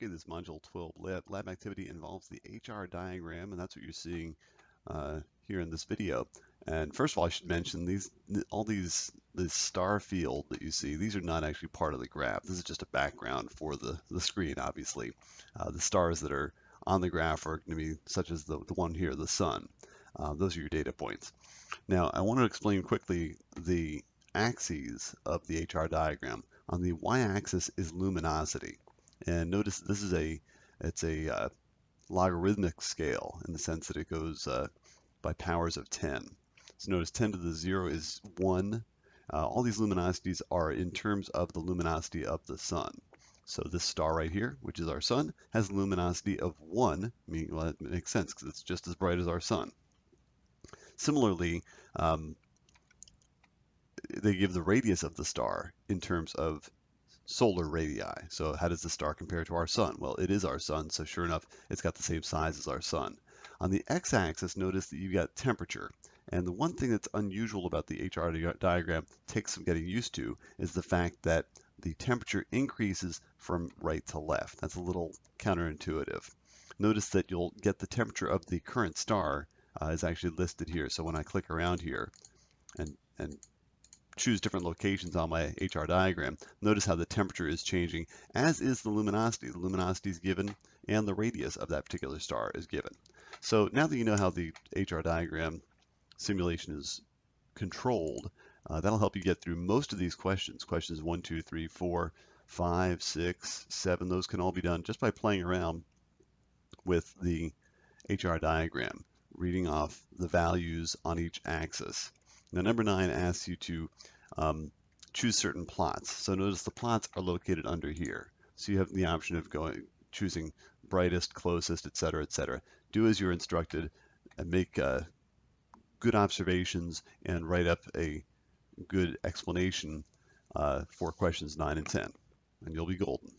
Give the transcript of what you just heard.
Okay, this module 12 lab activity involves the HR diagram, and that's what you're seeing here in this video. And first of all, I should mention this star field that you see, these are not actually part of the graph. This is just a background for the screen, obviously. The stars that are on the graph are going to be such as the one here, the sun. Those are your data points. Now, I want to explain quickly the axes of the HR diagram. On the y-axis is luminosity. And notice this is it's a logarithmic scale in the sense that it goes by powers of 10. So notice 10 to the 0 is 1. All these luminosities are in terms of the luminosity of the sun. So this star right here, which is our sun, has a luminosity of 1, meaning, well, it makes sense because it's just as bright as our sun. Similarly, they give the radius of the star in terms of solar radii. So how does the star compare to our sun? Well, it is our sun, so sure enough, it's got the same size as our sun. On the x-axis, notice that you've got temperature. And the one thing that's unusual about the HR diagram, takes some getting used to, is the fact that the temperature increases from right to left. That's a little counterintuitive. Notice that you'll get the temperature of the current star is actually listed here. So when I click around here and choose different locations on my HR diagram, notice how the temperature is changing, as is the luminosity. The luminosity is given, and the radius of that particular star is given. So now that you know how the HR diagram simulation is controlled, that'll help you get through most of these questions. Questions 1, 2, 3, 4, 5, 6, 7, those can all be done just by playing around with the HR diagram, reading off the values on each axis. Now, number 9 asks you to choose certain plots. So notice the plots are located under here. So you have the option of choosing brightest, closest, etc., etc. Do as you're instructed and make good observations and write up a good explanation for questions 9 and 10, and you'll be golden.